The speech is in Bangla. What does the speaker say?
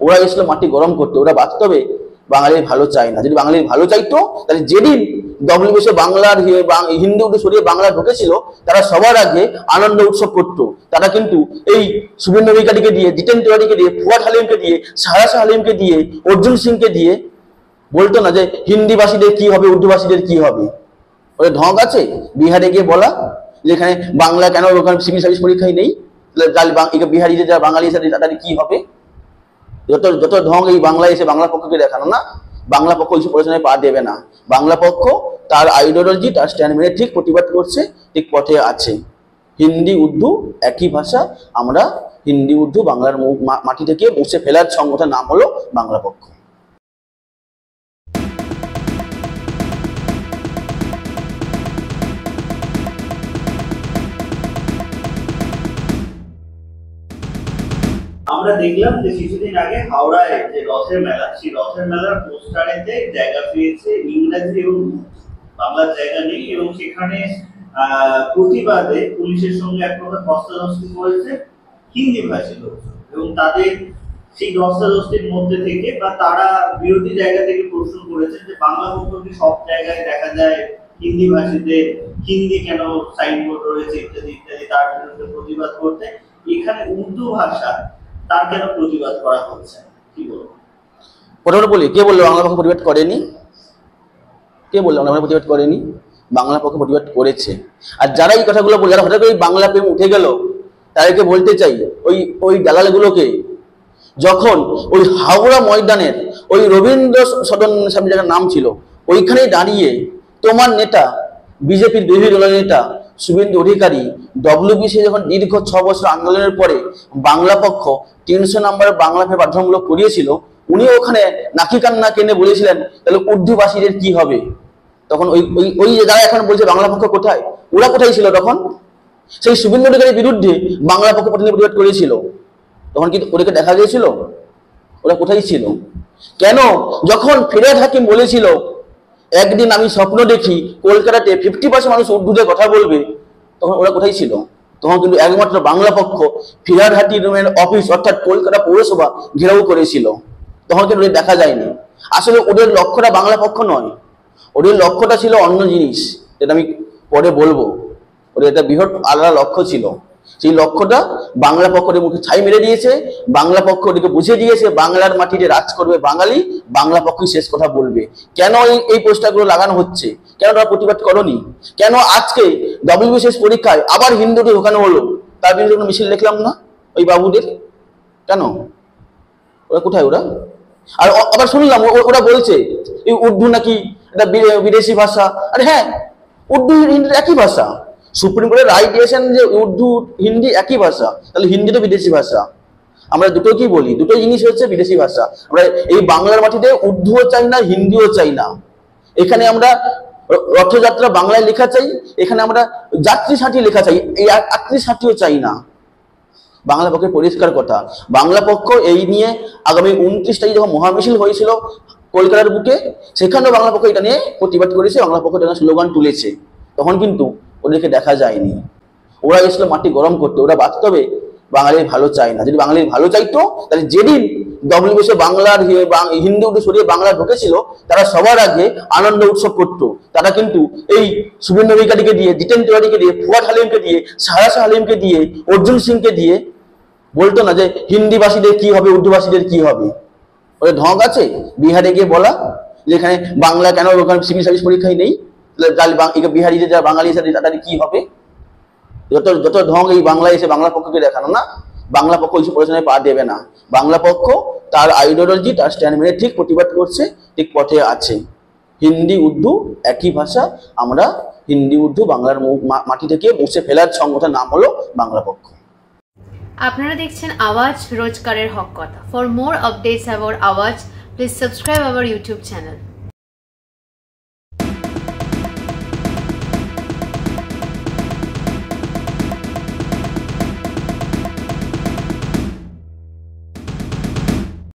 ওরা এসেছিল মাটি গরম করতে, ওরা বাস্তবে বাঙালির ভালো চায় না। যদি বাঙালির ভালো চাইতো তাহলে যেদিন ডব্লিউবিসি বাংলার হিন্দি উর্দু সরিয়ে বাংলা ঢুকেছিল তারা সবার আগে আনন্দ উৎসব করতো। তারা কিন্তু এই শুভেন্দু অধিকারীকে দিয়ে, জিতেন তিওয়ারিকে দিয়ে, ফুয়াদ হালিমকে দিয়ে, সাহারা হালিমকে দিয়ে, অর্জুন সিংকে দিয়ে বলতো না যে হিন্দি ভাষীদের কি হবে, উর্দু ভাষীদের কি হবে। ওদের ঢং আছে বিহারে গিয়ে বলা যে এখানে বাংলা কেন, ওখানে সিভিল সার্ভিস পরীক্ষায় নেই, বিহারিদের যারা বাঙালি এসে তাদের কি হবে। যত ঢং এই বাংলায় এসে বাংলা পক্ষকে দেখানো না, বাংলা পক্ষ এইসব পড়াশোনায় পা দেবে না। বাংলা পক্ষ তার আইডিওলজি, তার স্ট্যান্ড মেনে ঠিক প্রতিবাদ করছে, ঠিক পথে আছে। হিন্দি উর্দু একই ভাষা, আমরা হিন্দি উর্দু বাংলার মাটি থেকে মুছে ফেলার সংগঠন নাম হলো বাংলা পক্ষ। আমরা দেখলাম যে কিছুদিন আগে হাওড়ায় যে রথের মেলা, সেই রথের মেলার পোস্টারেতে জায়গা পেয়েছে ইংরেজি এবং বাংলার জায়গা নেই, এবং সেখানে প্রতিবাদে পুলিশের সঙ্গে এক প্রকার ধস্তাধস্তি করেছে হিন্দি ভাষী লোকজন, এবং তাদের সেই ধস্তাধস্তির মধ্যে থেকে বা তারা বিরোধী জায়গা থেকে প্রশ্ন করেছেন যে বাংলা পক্ষকে সব জায়গায় দেখা যায় হিন্দি ভাষীদের, হিন্দি কেন সাইনবোর্ড রয়েছে ইত্যাদি ইত্যাদি, তার বিরুদ্ধে প্রতিবাদ করতে এখানে উর্দু ভাষা তার কেন প্রতিবাদ করা হচ্ছে, কি বলবো? প্রথমে বলি, কে বললো বাংলা পক্ষ প্রতিবাদ করেনি? কে বললো বাংলা প্রতিবাদ করেনি? বাংলা পক্ষ প্রতিবাদ করেছে। আর যারা এই কথাগুলো বলে, যারা হঠাৎ করে বাংলা প্রেম উঠে গেল, তাদেরকে বলতে চাই, ওই দালালগুলোকে, যখন ওই হাওড়া ময়দানের ওই রবীন্দ্র সদন সামনে যার নাম ছিল, ওইখানে দাঁড়িয়ে তোমার নেতা, বিজেপির বিরোধী দলের নেতা শুভেন্দু অধিকারী ডব্লিউবিসি যখন দীর্ঘ 6 বছর আন্দোলনের পরে বাংলা পক্ষ 300 নম্বরের বাংলা ফের বাধ্যতামূলক করিয়েছিল, উনি ওখানে নাকি কান্না কেনে বলেছিলেন তাহলে উর্দু ভাষীদের কি হবে। তখন ওই যারা এখন বলছে বাংলা পক্ষ কোথায়, ওরা কোথায় ছিল তখন? সেই শুভেন্দু অধিকারীর বিরুদ্ধে বাংলা পক্ষ প্রতিবাদ করেছিল, তখন কি ওদেরকে দেখা গিয়েছিল? ওরা কোথায় ছিল? কেন যখন ফিরহাদ হাকিম বলেছিল একদিন আমি স্বপ্ন দেখি কলকাতাতে 50% মানুষ উর্দুতে কথা বলবে, তখন ওরা কোথায় ছিল? তখন কিন্তু একমাত্র বাংলা পক্ষ ফিরহাদ হাকিমের অফিস অর্থাৎ কলকাতা পৌরসভা ঘেরাও করেছিল, তখন কিন্তু ওদের দেখা যায়নি। আসলে ওদের লক্ষ্যটা বাংলা পক্ষ নয়, ওদের লক্ষ্যটা ছিল অন্য জিনিস, যেটা আমি পরে বলবো। ওদের একটা বৃহৎ আলাদা লক্ষ্য ছিল, সেই লক্ষ্যটা বাংলা পক্ষের মুখে ছাই মেরে দিয়েছে। বাংলা পক্ষ ওদেরকে বুঝিয়ে দিয়েছে বাংলার মাটিতে রাজ করবে বাঙালি, বাংলা পক্ষই শেষ কথা বলবে। কেন এই পোস্টারগুলো লাগানো হচ্ছে? কেন তারা প্রতিবাদ করনি? কেন আজকে ডব্লিউবিসিএস পরীক্ষায় আবার হিন্দুকে ঢোকানো হলো, তার বিরুদ্ধে কোনো মিছিল দেখলাম না ওই বাবুদের? কেন? ওরা কোথায়? ওরা আর আবার শুনলাম ওরা বলছে এই উর্দু নাকি এটা বিদেশি ভাষা। আরে হ্যাঁ, উর্দু হিন্দি একই ভাষা। সুপ্রিম কোর্টের রায় দিয়েছেন যে উর্দু হিন্দি একই ভাষা, তাহলে হিন্দি তো বিদেশি ভাষা। আমরা দুটো কি বলি, দুটো জিনিস হচ্ছে বিদেশি ভাষা। আমরা এই বাংলার মাটিতে উর্দুও চাই না, হিন্দিও চাই না। এখানে আমরা রথযাত্রা বাংলায় লেখা চাই, এখানে আমরা যাত্রী সাথী লেখা চাই, এই যাত্রী সাথীও চাই না। বাংলা পক্ষের পরিষ্কার কথা, বাংলা পক্ষ এই নিয়ে আগামী 29 তারিখ যখন মহামিছিল হয়েছিল কলকাতার বুকে, সেখানেও বাংলা পক্ষ এটা নিয়ে প্রতিবাদ করেছে, বাংলা পক্ষ এটা স্লোগান তুলেছে। তখন কিন্তু ওদেরকে দেখা যায়নি। ওরা এসেছিল মাটি গরম করতে, ওরা বাস্তবে বাঙালির ভালো চায় না। যদি বাঙালির ভালো চাইতো তাহলে যেদিন ডব্লিউবিসি বাংলার হিন্দি উর্দু সরিয়ে বাংলা ঢুকেছিল তারা সবার আগে আনন্দ উৎসব করতো। তারা কিন্তু এই শুভেন্দু অধিকারীকে দিয়ে, জিতেন তিওয়ারিকে দিয়ে, ফুয়াদ হালিমকে দিয়ে, সাহারা হালিমকে দিয়ে, অর্জুন সিংকে দিয়ে বলতো না যে হিন্দি ভাষীদের কি হবে, উর্দু ভাষীদের কি হবে। ওদের ঢং আছে বিহারে গিয়ে বলা যে এখানে বাংলা কেন, ওখানে সিভিল সার্ভিস পরীক্ষায় নেই, বিহারিদের যারা বাঙালি এসে তাদের কি হবে। যত ঢং এই বাংলায় এসে বাংলা পক্ষকে দেখানো না, বাংলা পক্ষ এইসব পড়াশোনায় পা দেবে না। বাংলা পক্ষ তার আইডিওলজি, তার স্ট্যান্ড মেনে ঠিক প্রতিবাদ করছে, ঠিক পথে আছে। হিন্দি উর্দু একই ভাষা, আমরা হিন্দি উর্দু বাংলার মাটি থেকে মুছে ফেলার সংগঠন নাম হলো বাংলা পক্ষ। আপনারা দেখছেন আওয়াজ, রোজকারের হক কথা। ফর মোর আপডেটস অ্যাবাউট আওয়াজ, please subscribe our YouTube channel.